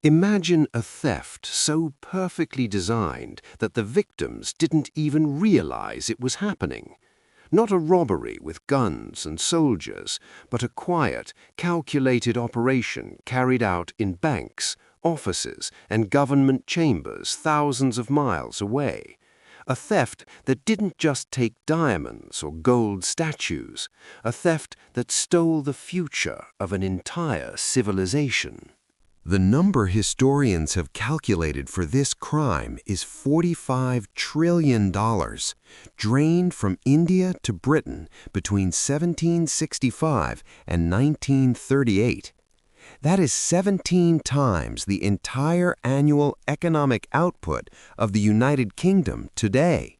Imagine a theft so perfectly designed that the victims didn't even realize it was happening. Not a robbery with guns and soldiers, but a quiet, calculated operation carried out in banks, offices, and government chambers thousands of miles away. A theft that didn't just take diamonds or gold statues, a theft that stole the future of an entire civilization. The number historians have calculated for this crime is $45 trillion, drained from India to Britain between 1765 and 1938. That is 17 times the entire annual economic output of the United Kingdom today.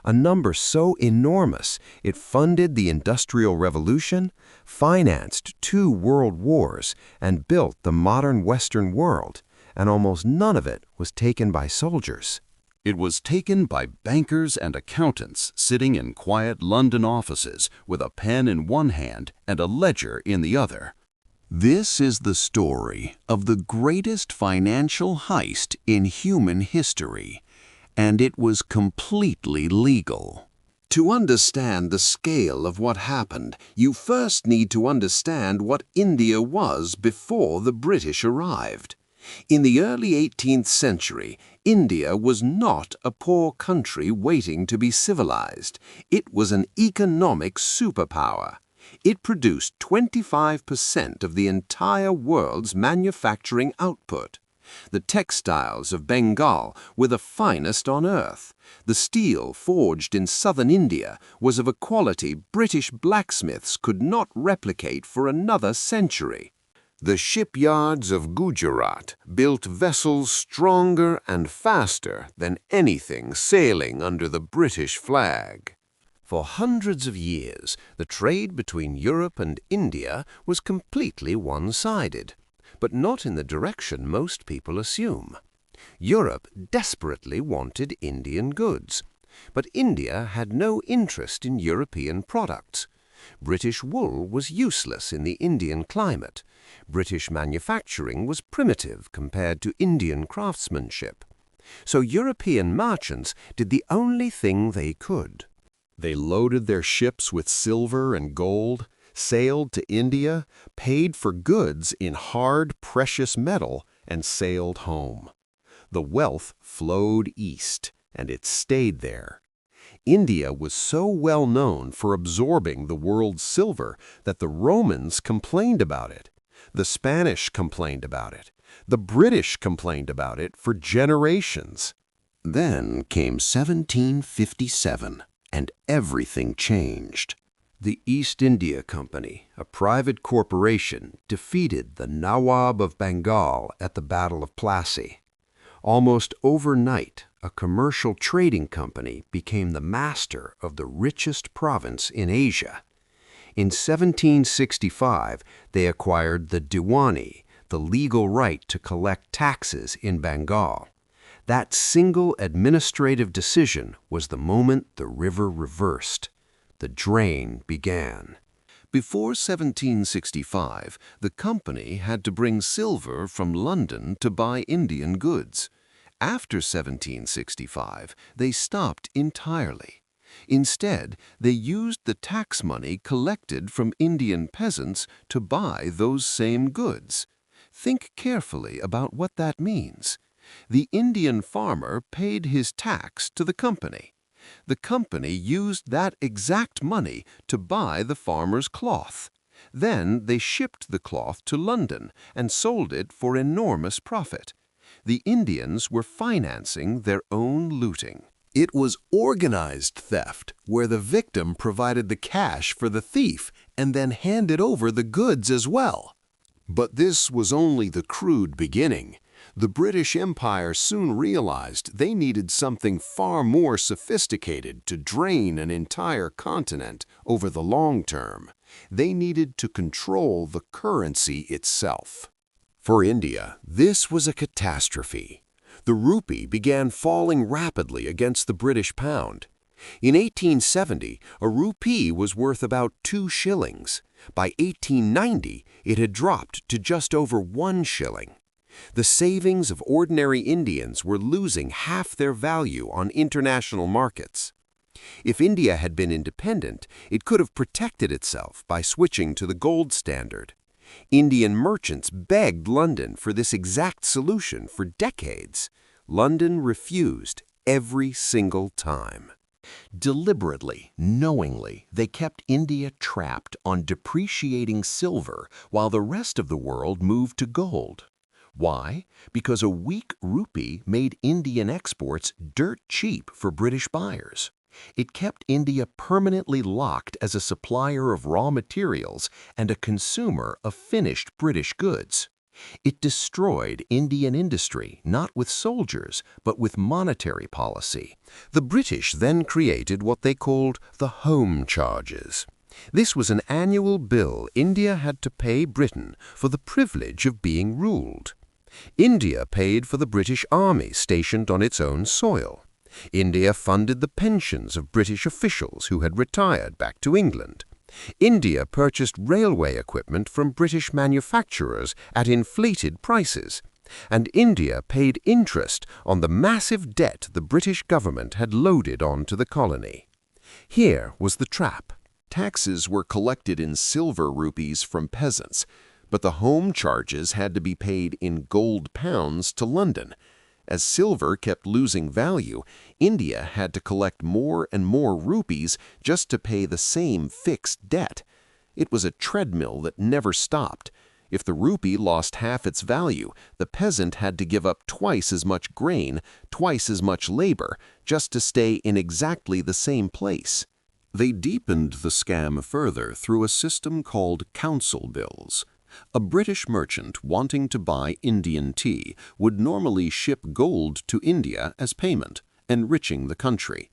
A number so enormous it funded the Industrial Revolution, financed 2 world wars, and built the modern Western world, and almost none of it was taken by soldiers. It was taken by bankers and accountants sitting in quiet London offices with a pen in one hand and a ledger in the other. This is the story of the greatest financial heist in human history, and it was completely legal. To understand the scale of what happened, you first need to understand what India was before the British arrived. In the early 18th century, India was not a poor country waiting to be civilized. It was an economic superpower. It produced 25% of the entire world's manufacturing output. The textiles of Bengal were the finest on earth. The steel forged in southern India was of a quality British blacksmiths could not replicate for another century. The shipyards of Gujarat built vessels stronger and faster than anything sailing under the British flag. For hundreds of years, the trade between Europe and India was completely one-sided, but not in the direction most people assume. Europe desperately wanted Indian goods, but India had no interest in European products. British wool was useless in the Indian climate. British manufacturing was primitive compared to Indian craftsmanship. So European merchants did the only thing they could. They loaded their ships with silver and gold, sailed to India, paid for goods in hard, precious metal, and sailed home. The wealth flowed east, and it stayed there. India was so well known for absorbing the world's silver that the Romans complained about it. The Spanish complained about it. The British complained about it for generations. Then came 1757, and everything changed. The East India Company, a private corporation, defeated the Nawab of Bengal at the Battle of Plassey. Almost overnight, a commercial trading company became the master of the richest province in Asia. In 1765, they acquired the Diwani, the legal right to collect taxes in Bengal. That single administrative decision was the moment the river reversed. The drain began. Before 1765, the company had to bring silver from London to buy Indian goods. After 1765, they stopped entirely. Instead, they used the tax money collected from Indian peasants to buy those same goods. Think carefully about what that means. The Indian farmer paid his tax to the company. The company used that exact money to buy the farmer's cloth. Then they shipped the cloth to London and sold it for enormous profit. The Indians were financing their own looting. It was organized theft, where the victim provided the cash for the thief and then handed over the goods as well. But this was only the crude beginning. The British Empire soon realized they needed something far more sophisticated to drain an entire continent over the long term. They needed to control the currency itself. For India, this was a catastrophe. The rupee began falling rapidly against the British pound. In 1870, a rupee was worth about 2 shillings. By 1890, it had dropped to just over 1 shilling. The savings of ordinary Indians were losing half their value on international markets. If India had been independent, it could have protected itself by switching to the gold standard. Indian merchants begged London for this exact solution for decades. London refused every single time. Deliberately, knowingly, they kept India trapped on depreciating silver while the rest of the world moved to gold. Why? Because a weak rupee made Indian exports dirt cheap for British buyers. It kept India permanently locked as a supplier of raw materials and a consumer of finished British goods. It destroyed Indian industry, not with soldiers, but with monetary policy. The British then created what they called the Home Charges. This was an annual bill India had to pay Britain for the privilege of being ruled. India paid for the British Army stationed on its own soil. India funded the pensions of British officials who had retired back to England. India purchased railway equipment from British manufacturers at inflated prices, and India paid interest on the massive debt the British government had loaded onto the colony. Here was the trap. Taxes were collected in silver rupees from peasants, but the home charges had to be paid in gold pounds to London. As silver kept losing value, India had to collect more and more rupees just to pay the same fixed debt. It was a treadmill that never stopped. If the rupee lost half its value, the peasant had to give up twice as much grain, twice as much labor, just to stay in exactly the same place. They deepened the scam further through a system called council bills. A British merchant wanting to buy Indian tea would normally ship gold to India as payment, enriching the country.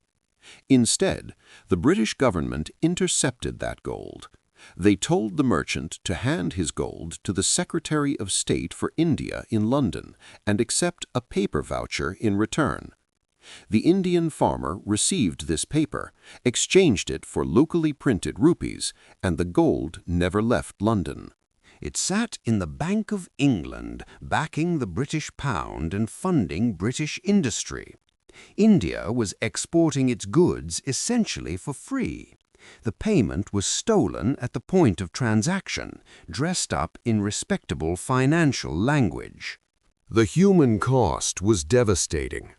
Instead, the British government intercepted that gold. They told the merchant to hand his gold to the Secretary of State for India in London and accept a paper voucher in return. The Indian farmer received this paper, exchanged it for locally printed rupees, and the gold never left London. It sat in the Bank of England, backing the British pound and funding British industry. India was exporting its goods essentially for free. The payment was stolen at the point of transaction, dressed up in respectable financial language. The human cost was devastating.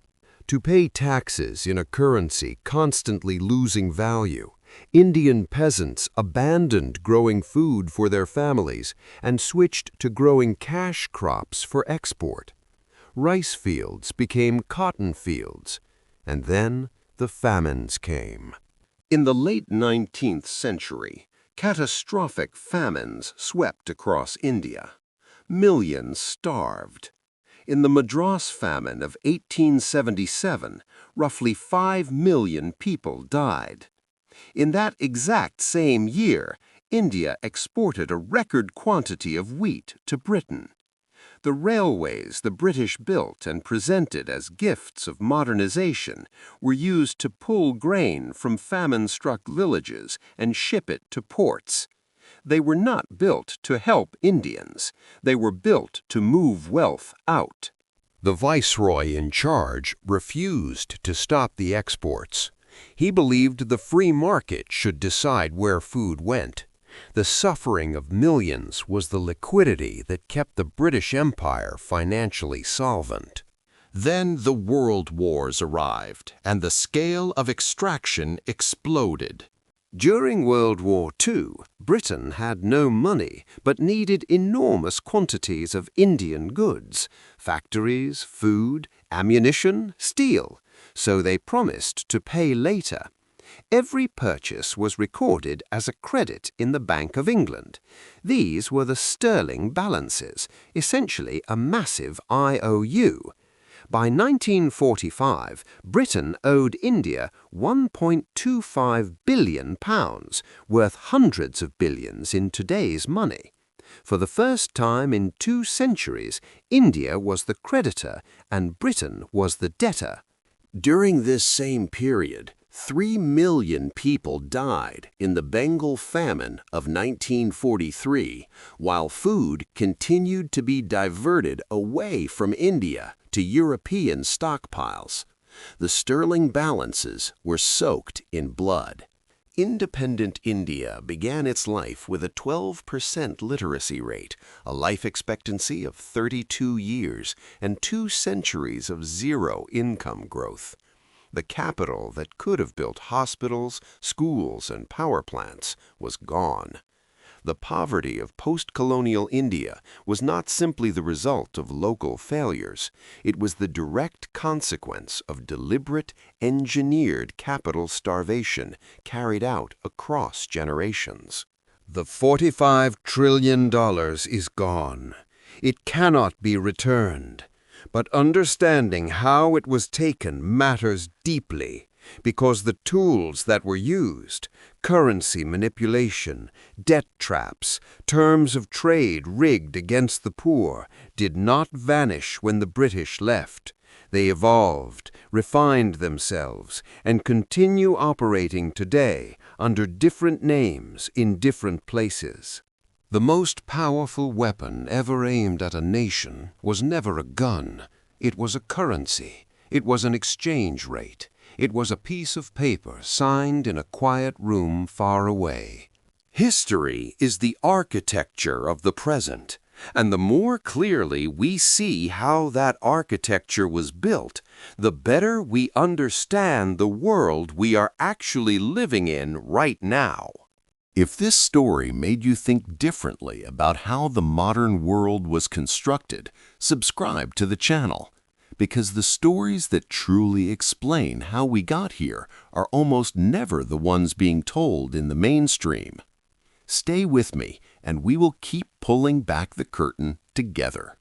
To pay taxes in a currency constantly losing value, Indian peasants abandoned growing food for their families and switched to growing cash crops for export. Rice fields became cotton fields, and then the famines came. In the late 19th century, catastrophic famines swept across India. Millions starved. In the Madras famine of 1877, roughly 5 million people died. In that exact same year, India exported a record quantity of wheat to Britain. The railways the British built and presented as gifts of modernization were used to pull grain from famine-struck villages and ship it to ports. They were not built to help Indians. They were built to move wealth out. The viceroy in charge refused to stop the exports. He believed the free market should decide where food went. The suffering of millions was the liquidity that kept the British Empire financially solvent. Then the world wars arrived, and the scale of extraction exploded. During World War II, Britain had no money but needed enormous quantities of Indian goods, factories, food, ammunition, steel, so they promised to pay later. Every purchase was recorded as a credit in the Bank of England. These were the sterling balances, essentially a massive IOU. By 1945, Britain owed India £1.25 billion, worth hundreds of billions in today's money. For the first time in 2 centuries, India was the creditor and Britain was the debtor. During this same period, 3 million people died in the Bengal famine of 1943, while food continued to be diverted away from India to European stockpiles. The sterling balances were soaked in blood. Independent India began its life with a 12% literacy rate, a life expectancy of 32 years, and 2 centuries of zero income growth. The capital that could have built hospitals, schools, and power plants was gone. The poverty of post-colonial India was not simply the result of local failures. It was the direct consequence of deliberate, engineered capital starvation carried out across generations. The $45 trillion is gone. It cannot be returned. But understanding how it was taken matters deeply, because the tools that were used, currency manipulation, debt traps, terms of trade rigged against the poor, did not vanish when the British left. They evolved, refined themselves, and continue operating today under different names in different places. The most powerful weapon ever aimed at a nation was never a gun. It was a currency. It was an exchange rate. It was a piece of paper signed in a quiet room far away. History is the architecture of the present, and the more clearly we see how that architecture was built, the better we understand the world we are actually living in right now. If this story made you think differently about how the modern world was constructed, subscribe to the channel, because the stories that truly explain how we got here are almost never the ones being told in the mainstream. Stay with me, and we will keep pulling back the curtain together.